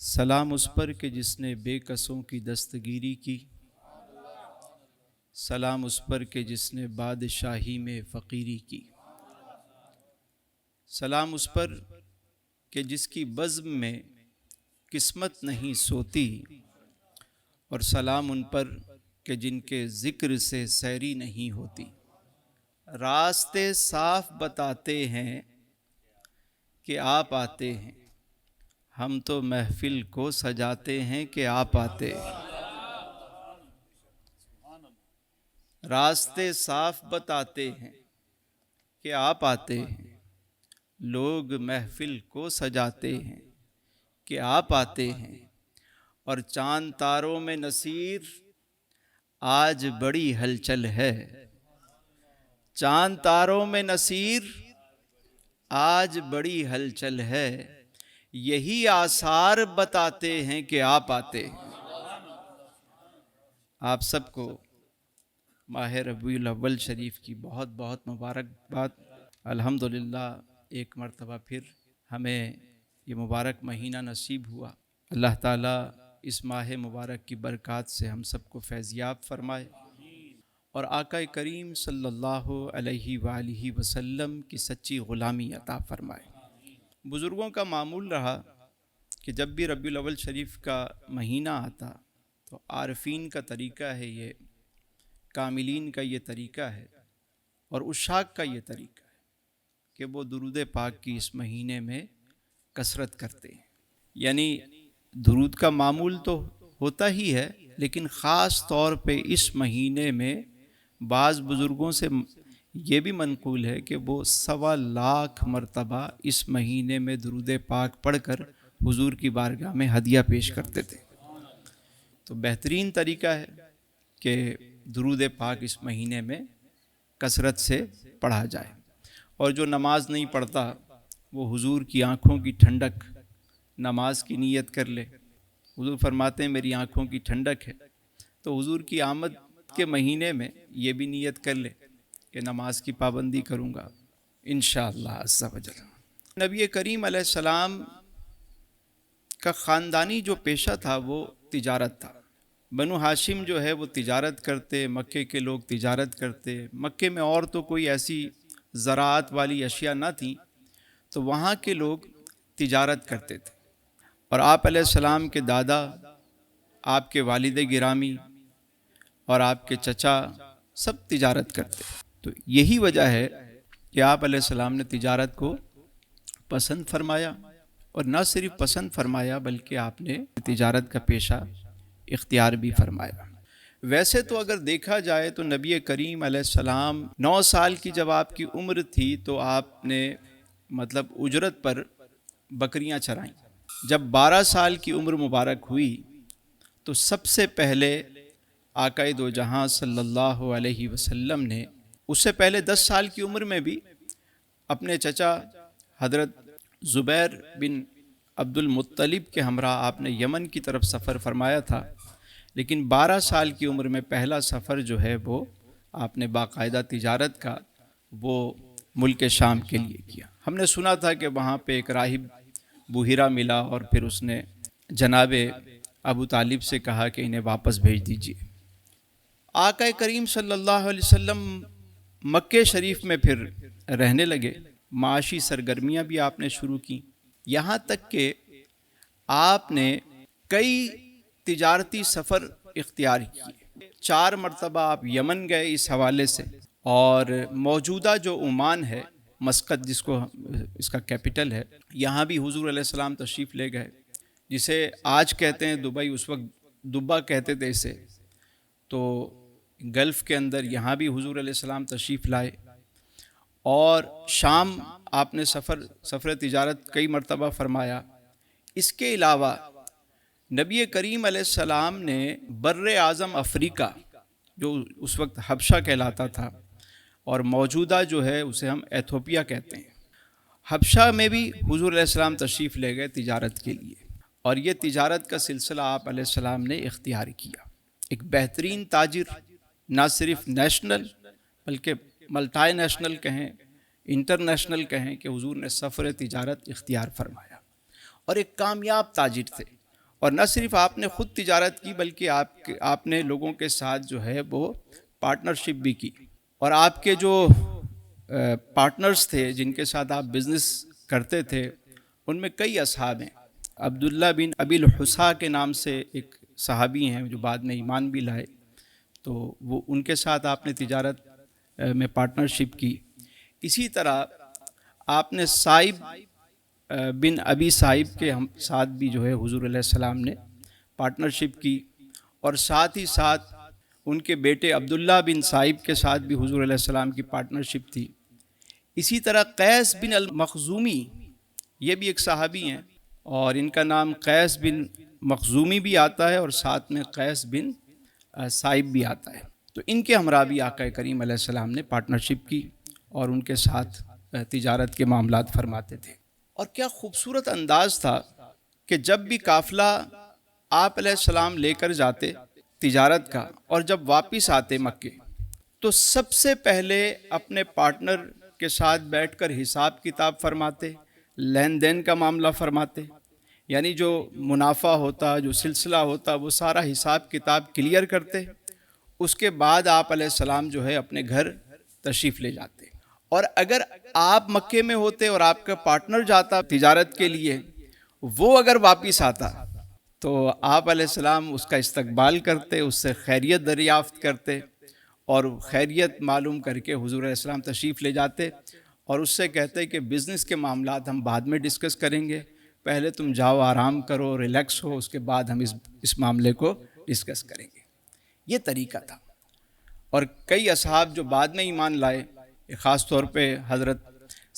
سلام اس پر کہ جس نے بے کسوں کی دستگیری کی، سلام اس پر کہ جس نے بادشاہی میں فقیری کی، سلام اس پر کہ جس کی بزم میں قسمت نہیں سوتی، اور سلام ان پر کہ جن کے ذکر سے سیری نہیں ہوتی۔ راستے صاف بتاتے ہیں کہ آپ آتے ہیں، ہم تو محفل کو سجاتے ہیں کہ آپ آتے ہیں۔ راستے صاف بتاتے ہیں کہ آپ آتے ہیں، لوگ محفل کو سجاتے ہیں کہ آپ آتے ہیں، اور چاند تاروں میں نصیر آج بڑی ہلچل ہے۔ چاند تاروں میں نصیر آج بڑی ہلچل ہے، یہی آثار بتاتے ہیں کہ آپ آتے ہیں۔ آپ سب کو ماہ ربیع الاول شریف کی بہت بہت مبارکباد۔ الحمدللہ ایک مرتبہ پھر ہمیں یہ مبارک مہینہ نصیب ہوا۔ اللہ تعالیٰ اس ماہ مبارک کی برکات سے ہم سب کو فیضیاب فرمائے، اور آقا کریم صلی اللہ علیہ وآلہ وسلم کی سچی غلامی عطا فرمائے۔ بزرگوں کا معمول رہا کہ جب بھی ربیع الاول شریف کا مہینہ آتا تو عارفین کا طریقہ ہے، یہ کاملین کا یہ طریقہ ہے، اور عشاق کا یہ طریقہ ہے کہ وہ درود پاک کی اس مہینے میں کثرت کرتے ہیں۔ یعنی درود کا معمول تو ہوتا ہی ہے، لیکن خاص طور پہ اس مہینے میں بعض بزرگوں سے یہ بھی منقول ہے کہ وہ 1.25 لاکھ مرتبہ اس مہینے میں درود پاک پڑھ کر حضور کی بارگاہ میں ہدیہ پیش کرتے تھے۔ تو بہترین طریقہ ہے کہ درود پاک اس مہینے میں کثرت سے پڑھا جائے، اور جو نماز نہیں پڑھتا وہ حضور کی آنکھوں کی ٹھنڈک نماز کی نیت کر لے۔ حضور فرماتے ہیں میری آنکھوں کی ٹھنڈک ہے، تو حضور کی آمد کے مہینے میں یہ بھی نیت کر لے کہ نماز کی پابندی کروں گا انشاءاللہ عز و جل۔ نبی کریم علیہ السلام کا خاندانی جو پیشہ تھا وہ تجارت تھا۔ بنو ہاشم جو ہے وہ تجارت کرتے، مکے کے لوگ تجارت کرتے۔ مکے میں اور تو کوئی ایسی زراعت والی اشیاء نہ تھیں، تو وہاں کے لوگ تجارت کرتے تھے، اور آپ علیہ السلام کے دادا، آپ کے والد گرامی اور آپ کے چچا سب تجارت کرتے۔ تو یہی وجہ ہے کہ آپ علیہ السلام نے تجارت کو پسند فرمایا، اور نہ صرف پسند فرمایا بلکہ آپ نے تجارت کا پیشہ اختیار بھی فرمایا۔ ویسے تو اگر دیکھا جائے تو نبی کریم علیہ السلام 9 سال کی جب آپ کی عمر تھی تو آپ نے اجرت پر بکریاں چرائیں۔ جب 12 سال کی عمر مبارک ہوئی تو سب سے پہلے آقا دو جہاں صلی اللہ علیہ وسلم نے، اس سے پہلے 10 سال کی عمر میں بھی اپنے چچا حضرت زبیر بن عبد المطلب کے ہمراہ آپ نے یمن کی طرف سفر فرمایا تھا، لیکن 12 سال کی عمر میں پہلا سفر جو ہے وہ آپ نے باقاعدہ تجارت کا وہ ملک شام کے لیے کیا۔ ہم نے سنا تھا کہ وہاں پہ ایک راہب بحیرہ ملا، اور پھر اس نے جناب ابو طالب سے کہا کہ انہیں واپس بھیج دیجیے۔ آقا کریم صلی اللہ علیہ وسلم مکہ شریف میں پھر رہنے لگے، معاشی سرگرمیاں بھی آپ نے شروع کی، یہاں تک کہ آپ نے کئی تجارتی سفر اختیار کیے۔ 4 مرتبہ آپ یمن گئے اس حوالے سے، اور موجودہ جو عمان ہے، مسقط جس کو اس کا کیپٹل ہے، یہاں بھی حضور علیہ السلام تشریف لے گئے، جسے آج کہتے ہیں دبئی، اس وقت دبا کہتے تھے اسے۔ تو گلف کے اندر یہاں بھی حضور علیہ السلام تشریف لائے، اور شام آپ نے سفر تجارت کئی مرتبہ فرمایا۔ اس کے علاوہ نبی کریم علیہ السلام نے بر اعظم افریقہ، جو اس وقت حبشہ کہلاتا تھا، اور موجودہ جو ہے اسے ہم ایتھوپیا کہتے ہیں، حبشہ میں بھی حضور علیہ السلام تشریف لے گئے تجارت کے لیے، اور یہ تجارت کا سلسلہ آپ علیہ السلام نے اختیار کیا۔ ایک بہترین تاجر، نہ صرف نیشنل بلکہ ملٹائی نیشنل کہیں، انٹرنیشنل کہیں، کہ حضور نے سفر تجارت اختیار فرمایا، اور ایک کامیاب تاجر تھے۔ اور نہ صرف آپ نے خود تجارت کی بلکہ آپ نے لوگوں کے ساتھ جو ہے وہ پارٹنرشپ بھی کی، اور آپ کے جو پارٹنرز تھے جن کے ساتھ آپ بزنس کرتے تھے ان میں کئی اصحاب ہیں۔ عبداللہ بن ابی الحصا کے نام سے ایک صحابی ہیں جو بعد میں ایمان بھی لائے، تو وہ ان کے ساتھ آپ نے تجارت میں پارٹنرشپ کی۔ اسی طرح آپ نے صائب بن ابی صائب کے ساتھ بھی جو ہے حضور علیہ السلام نے پارٹنرشپ کی، اور ساتھ ہی ساتھ ان کے بیٹے عبداللہ بن صائب کے ساتھ بھی حضور علیہ السلام کی پارٹنرشپ تھی۔ اسی طرح قیس بن المخزومی، یہ بھی ایک صحابی ہیں، اور ان کا نام قیس بن مخزومی بھی آتا ہے اور ساتھ میں قیس بن صائب بھی آتا ہے۔ تو ان کے ہمراہ بھی آقا کریم علیہ السلام نے پارٹنرشپ کی اور ان کے ساتھ تجارت کے معاملات فرماتے تھے۔ اور کیا خوبصورت انداز تھا کہ جب بھی قافلہ آپ علیہ السلام لے کر جاتے تجارت کا، اور جب واپس آتے مکے تو سب سے پہلے اپنے پارٹنر کے ساتھ بیٹھ کر حساب کتاب فرماتے، لین دین کا معاملہ فرماتے، یعنی جو منافع ہوتا، جو سلسلہ ہوتا، وہ سارا حساب کتاب کلیئر کرتے۔ اس کے بعد آپ علیہ السلام جو ہے اپنے گھر تشریف لے جاتے، اور اگر آپ مکے میں ہوتے اور آپ کا پارٹنر جاتا تجارت کے لیے، وہ اگر واپس آتا تو آپ علیہ السلام اس کا استقبال کرتے، اس سے خیریت دریافت کرتے، اور خیریت معلوم کر کے حضور علیہ السلام تشریف لے جاتے اور اس سے کہتے کہ بزنس کے معاملات ہم بعد میں ڈسکس کریں گے، پہلے تم جاؤ آرام کرو، ریلیکس ہو، اس کے بعد ہم اس معاملے کو ڈسکس کریں گے۔ یہ طریقہ تھا۔ اور کئی اصحاب جو بعد میں ایمان لائے، خاص طور پہ حضرت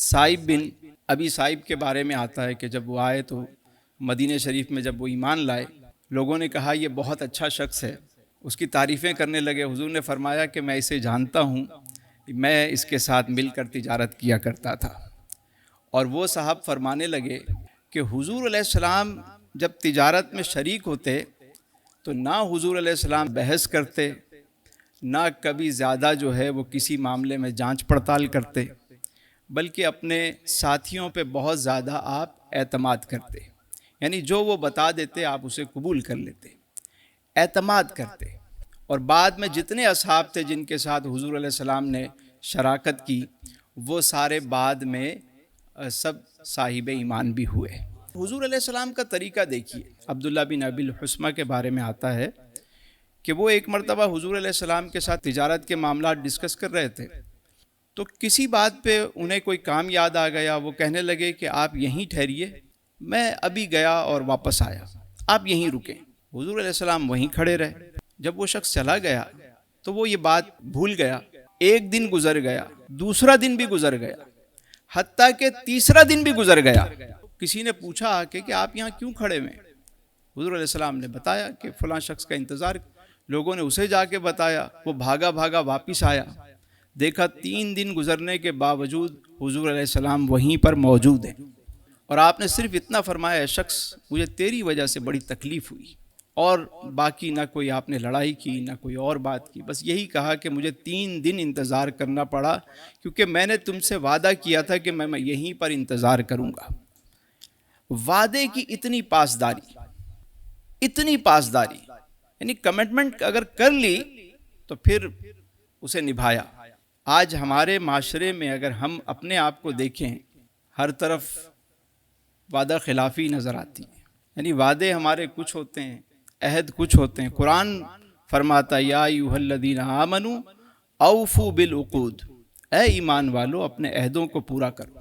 صائب بن ابی صائب کے بارے میں آتا ہے کہ جب وہ آئے تو مدینہ شریف میں جب وہ ایمان لائے، لوگوں نے کہا یہ بہت اچھا شخص ہے، اس کی تعریفیں کرنے لگے۔ حضور نے فرمایا کہ میں اسے جانتا ہوں، میں اس کے ساتھ مل کر تجارت کیا کرتا تھا۔ اور وہ صاحب فرمانے لگے کہ حضور علیہ السلام جب تجارت میں شریک ہوتے تو نہ حضور علیہ السلام بحث کرتے، نہ کبھی زیادہ جو ہے وہ کسی معاملے میں جانچ پڑتال کرتے، بلکہ اپنے ساتھیوں پہ بہت زیادہ آپ اعتماد کرتے، یعنی جو وہ بتا دیتے آپ اسے قبول کر لیتے، اعتماد کرتے۔ اور بعد میں جتنے اصحاب تھے جن کے ساتھ حضور علیہ السلام نے شراکت کی، وہ سارے بعد میں سب صاحب ایمان بھی ہوئے۔ حضور علیہ السلام کا طریقہ دیکھیے، عبداللہ بن ابی الحصمہ کے بارے میں آتا ہے کہ وہ ایک مرتبہ حضور علیہ السلام کے ساتھ تجارت کے معاملات ڈسکس کر رہے تھے، تو کسی بات پہ انہیں کوئی کام یاد آ گیا، وہ کہنے لگے کہ آپ یہیں ٹھہریے، میں ابھی گیا اور واپس آیا، آپ یہیں رکیں۔ حضور علیہ السلام وہیں کھڑے رہے۔ جب وہ شخص چلا گیا تو وہ یہ بات بھول گیا۔ ایک دن گزر گیا، دوسرا دن بھی گزر گیا، حتیٰ کہ تیسرا دن بھی گزر گیا۔ کسی نے پوچھا کہ آپ یہاں کیوں کھڑے ہوئے؟ حضور علیہ السلام نے بتایا کہ فلاں شخص کا انتظار۔ لوگوں نے اسے جا کے بتایا، وہ بھاگا بھاگا واپس آیا، دیکھا 3 دن گزرنے کے باوجود حضور علیہ السلام وہیں پر موجود ہیں، اور آپ نے صرف اتنا فرمایا، اے شخص مجھے تیری وجہ سے بڑی تکلیف ہوئی، اور باقی نہ کوئی آپ نے لڑائی کی نہ کوئی اور بات کی، بس یہی کہا کہ مجھے 3 دن انتظار کرنا پڑا کیونکہ میں نے تم سے وعدہ کیا تھا کہ میں یہیں پر انتظار کروں گا۔ وعدے کی اتنی پاسداری، یعنی کمٹمنٹ اگر کر لی تو پھر اسے نبھایا۔ آج ہمارے معاشرے میں اگر ہم اپنے آپ کو دیکھیں، ہر طرف وعدہ خلافی نظر آتی ہے، یعنی وعدے ہمارے کچھ ہوتے ہیں، عہد کچھ ہوتے ہیں۔ قرآن فرماتا یا ایھا الذین آمنوا اوفوا بالعقود، اے ایمان والو اپنے عہدوں کو پورا کرو،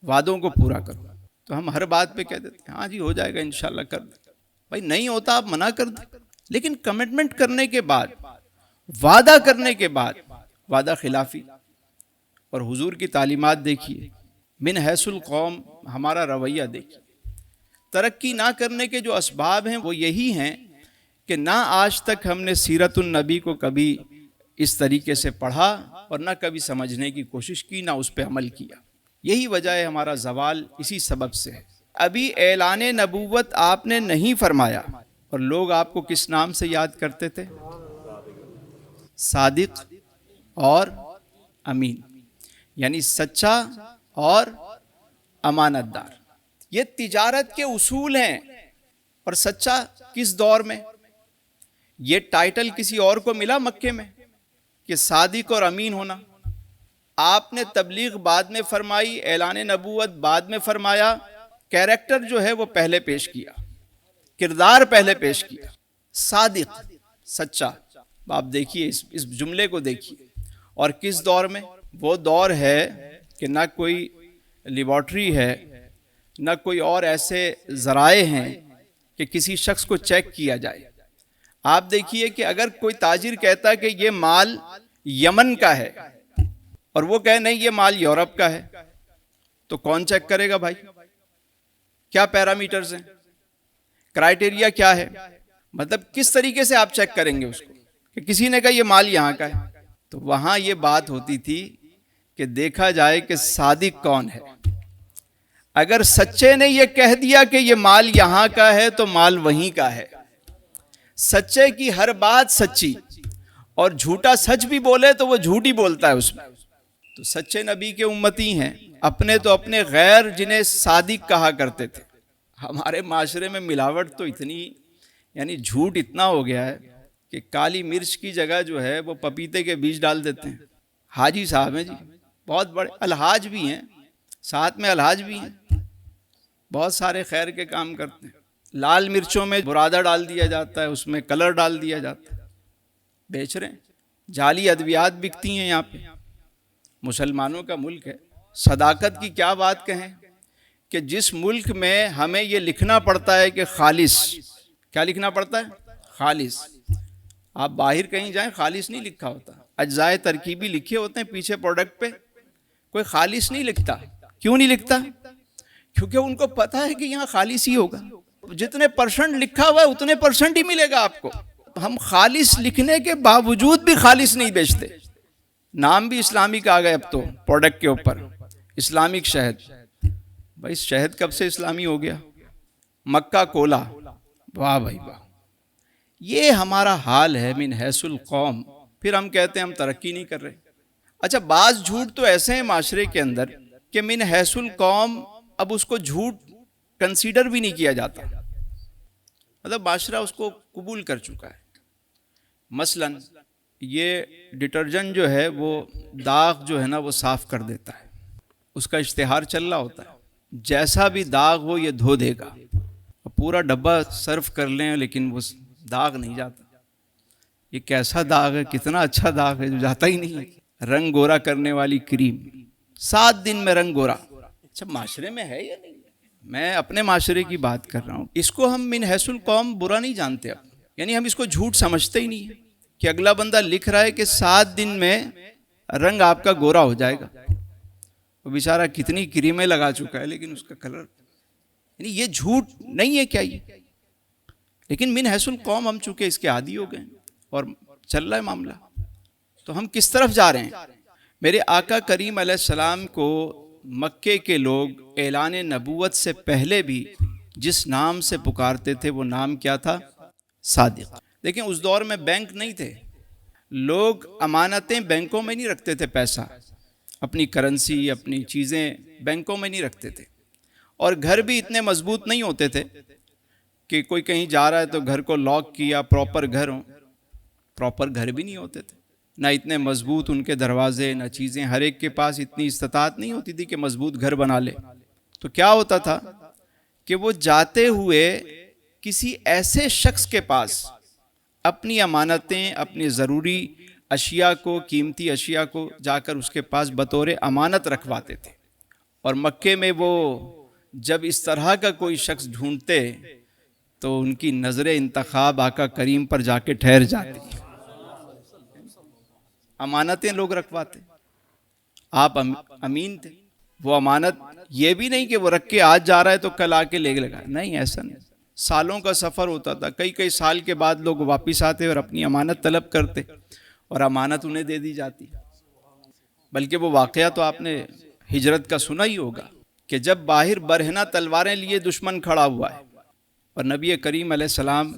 وعدوں کو پورا کرو۔ تو ہم ہر بات پہ کہہ دیتے ہیں ہاں جی ہو جائے گا انشاءاللہ کر دیں، بھائی نہیں ہوتا آپ منع کر دیں، لیکن کمٹمنٹ کرنے کے بعد، وعدہ کرنے کے بعد وعدہ خلافی۔ اور حضور کی تعلیمات دیکھیے، من حیث القوم ہمارا رویہ دیکھیے۔ ترقی نہ کرنے کے جو اسباب ہیں وہ یہی ہیں کہ نہ آج تک ہم نے سیرت النبی کو کبھی اس طریقے سے پڑھا اور نہ کبھی سمجھنے کی کوشش کی، نہ اس پہ عمل کیا۔ یہی وجہ ہے ہمارا زوال اسی سبب سے ہے۔ ابھی اعلان نبوت آپ نے نہیں فرمایا، اور لوگ آپ کو کس نام سے یاد کرتے تھے؟ صادق اور امین، یعنی سچا اور امانت دار۔ یہ تجارت کے اصول ہیں، اور سچا کس دور میں؟ یہ ٹائٹل کسی اور کو ملا مکے میں کہ صادق اور امین ہونا؟ آپ نے تبلیغ بعد میں فرمائی، اعلان نبوت بعد میں فرمایا، کیریکٹر جو ہے وہ پہلے پیش کیا، کردار پہلے پیش کیا، صادق، سچا۔ آپ دیکھیے اس جملے کو دیکھیے، اور کس دور میں؟ وہ دور ہے کہ نہ کوئی لیبارٹری ہے، نہ کوئی اور ایسے ذرائع ہیں کہ کسی شخص کو چیک کیا جائے۔ آپ دیکھیے کہ اگر کوئی تاجر کہتا ہے کہ یہ مال یمن کا ہے اور وہ کہے نہیں یہ مال یورپ کا ہے، تو کون چیک کرے گا بھائی؟ کیا پیرامیٹرز ہیں، کرائیٹیریا کیا ہے؟ مطلب کس طریقے سے آپ چیک کریں گے اس کو کہ کسی نے کہا یہ مال یہاں کا ہے؟ تو وہاں یہ بات ہوتی تھی کہ دیکھا جائے کہ صادق کون ہے۔ اگر سچے نے یہ کہہ دیا کہ یہ مال یہاں کا ہے تو مال وہیں کا ہے۔ سچے کی ہر بات سچی، اور جھوٹا سچ بھی بولے تو وہ جھوٹ ہی بولتا ہے اس میں۔ تو سچے نبی کے امتی ہیں، اپنے تو اپنے، غیر جنہیں صادق کہا کرتے تھے۔ ہمارے معاشرے میں ملاوٹ تو اتنی، یعنی جھوٹ اتنا ہو گیا ہے کہ کالی مرچ کی جگہ جو ہے وہ پپیتے کے بیج ڈال دیتے ہیں۔ حاجی صاحب ہیں جی، بہت بڑے الحاج بھی ہیں، ساتھ میں الحاج بھی ہیں، بہت سارے خیر کے کام کرتے ہیں۔ لال مرچوں میں برادہ ڈال دیا جاتا ہے، اس میں کلر ڈال دیا جاتا ہے، بیچ رہے ہیں۔ جعلی ادویات بکتی ہیں یہاں پہ۔ مسلمانوں کا ملک ہے، صداقت کی کیا بات کہیں کہ جس ملک میں ہمیں یہ لکھنا پڑتا ہے کہ خالص، کیا لکھنا پڑتا ہے؟ خالص۔ آپ باہر کہیں جائیں خالص نہیں لکھا ہوتا، اجزائے ترکیبی لکھے ہوتے ہیں پیچھے پروڈکٹ پہ، کوئی خالص نہیں لکھتا۔ کیوں نہیں لکھتا؟ کیونکہ ان کو پتا ہے کہ یہاں خالص ہی ہوگا، جتنے پرسنٹ لکھا ہوا ہے اتنے پرسنٹ ہی ملے گا آپ کو۔ ہم خالص لکھنے کے باوجود بھی خالص نہیں بیچتے۔ نام بھی اسلامک آ گئے اب تو پروڈکٹ کے اوپر، اسلامک شہد۔ بھائی شہد کب سے اسلامی ہو گیا؟ مکہ کولا، واہ بھائی واہ۔ یہ ہمارا حال ہے من حیث القوم، پھر ہم کہتے ہیں ہم ترقی نہیں کر رہے۔ اچھا، بعض جھوٹ تو ایسے ہیں معاشرے کے اندر کہ من حیث القوم اب اس کو جھوٹ کنسیڈر بھی نہیں کیا جاتا، مطلب معاشرہ اس کو قبول کر چکا ہے۔ مثلا یہ ڈٹرجنٹ جو ہے وہ داغ جو ہے نا وہ صاف کر دیتا ہے، اس کا اشتہار چل رہا ہوتا ہے، جیسا بھی داغ ہو یہ دھو دے گا، پورا ڈبہ صرف کر لیں لیکن وہ داغ نہیں جاتا۔ یہ کیسا داغ ہے، کتنا اچھا داغ ہے جو جاتا ہی نہیں ہے۔ رنگ گورا کرنے والی کریم، 7 دن میں رنگ گورا۔ اچھا معاشرے میں ہے یا نہیں؟ میں اپنے معاشرے کی بات کر رہا ہوں۔ اس کو ہم من حیث القوم برا نہیں جانتے اب، یعنی ہم اس کو جھوٹ سمجھتے ہی نہیں ہے کہ اگلا بندہ لکھ رہا ہے کہ 7 دن میں رنگ آپ کا گورا ہو جائے گا، وہ بیچارہ کتنی کریمیں لگا چکا ہے لیکن اس کا کلر، یعنی یہ جھوٹ نہیں ہے کیا یہ؟ لیکن من حیث القوم ہم چونکہ اس کے عادی ہو گئے اور چل رہا ہے معاملہ۔ تو ہم کس طرف جا رہے ہیں؟ میرے آقا کریم علیہ السلام کو مکے کے لوگ اعلان نبوت سے پہلے بھی جس نام سے پکارتے تھے وہ نام کیا تھا؟ صادق۔ لیکن اس دور میں بینک نہیں تھے، لوگ امانتیں بینکوں میں نہیں رکھتے تھے، پیسہ، اپنی کرنسی، اپنی چیزیں بینکوں میں نہیں رکھتے تھے، اور گھر بھی اتنے مضبوط نہیں ہوتے تھے کہ کوئی کہیں جا رہا ہے تو گھر کو لاک کیا، پراپر گھر ہوں، پراپر گھر بھی نہیں ہوتے تھے، نہ اتنے مضبوط ان کے دروازے، نہ چیزیں، ہر ایک کے پاس اتنی استطاعت نہیں ہوتی تھی کہ مضبوط گھر بنا لے۔ تو کیا ہوتا تھا کہ وہ جاتے ہوئے کسی ایسے شخص کے پاس اپنی امانتیں، اپنی ضروری اشیاء کو، قیمتی اشیاء کو جا کر اس کے پاس بطور امانت رکھواتے تھے۔ اور مکے میں وہ جب اس طرح کا کوئی شخص ڈھونڈتے تو ان کی نظر انتخاب آقا کریم پر جا کے ٹھہر جاتی۔ امانتیں لوگ رکھواتے، آپ امین تھے۔ وہ امانت یہ بھی نہیں کہ وہ رکھ کے آج جا رہا ہے تو کل آ کے لے لگا، نہیں، ایسا نہیں۔ سالوں کا سفر ہوتا تھا، کئی سال کے بعد لوگ واپس آتے اور اپنی امانت طلب کرتے اور امانت انہیں دے دی جاتی۔ بلکہ وہ واقعہ تو آپ نے ہجرت کا سنا ہی ہوگا کہ جب باہر برہنہ تلواریں لیے دشمن کھڑا ہوا ہے اور نبی کریم علیہ السلام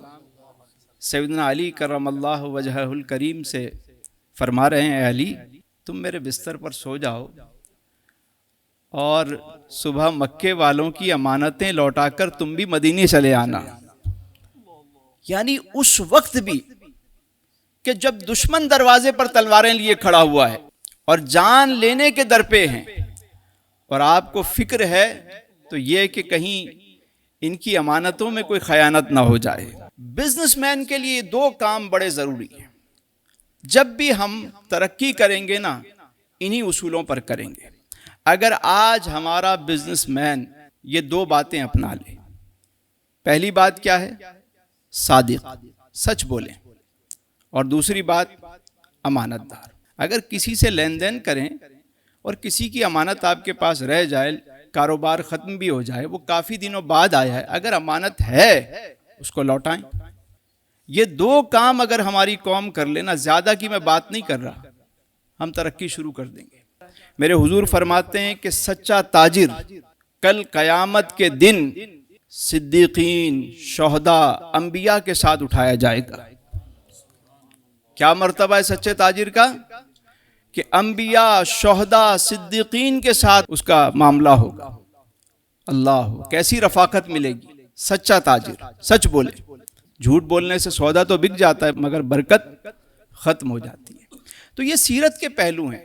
سیدنا علی کرم اللہ وجہہ الکریم سے فرما رہے ہیں، اے علی تم میرے بستر پر سو جاؤ اور صبح مکے والوں کی امانتیں لوٹا کر تم بھی مدینے چلے آنا۔ یعنی اس وقت بھی کہ جب دشمن دروازے پر تلواریں لیے کھڑا ہوا ہے اور جان لینے کے در پہ ہیں، اور آپ کو فکر ہے تو یہ کہ کہیں ان کی امانتوں میں کوئی خیانت نہ ہو جائے۔ بزنس مین کے لیے دو کام بڑے ضروری ہیں۔ جب بھی ہم ترقی کریں گے نا، انہی اصولوں پر کریں گے۔ اگر آج ہمارا بزنس مین یہ دو باتیں اپنا لے، پہلی بات کیا ہے؟ صادق، سچ بولیں، اور دوسری بات امانت دار۔ اگر کسی سے لین دین کریں اور کسی کی امانت آپ کے پاس رہ جائے، کاروبار ختم بھی ہو جائے، وہ کافی دنوں بعد آیا ہے، اگر امانت ہے اس کو لوٹائیں۔ یہ دو کام اگر ہماری قوم کر لینا، زیادہ کی میں بات نہیں کر رہا، ہم ترقی شروع کر دیں گے۔ میرے حضور فرماتے ہیں کہ سچا تاجر کل قیامت کے دن صدیقین، شہداء، انبیاء کے ساتھ اٹھایا جائے گا۔ کیا مرتبہ ہے سچے تاجر کا؟ کہ انبیاء، شہداء، صدیقین کے ساتھ اس کا معاملہ ہوگا۔ اللہ، کیسی رفاقت ملے گی! سچا تاجر سچ بولے۔ جھوٹ بولنے سے سودا تو بک جاتا ہے مگر برکت ختم ہو جاتی ہے۔ تو یہ سیرت کے پہلو ہیں۔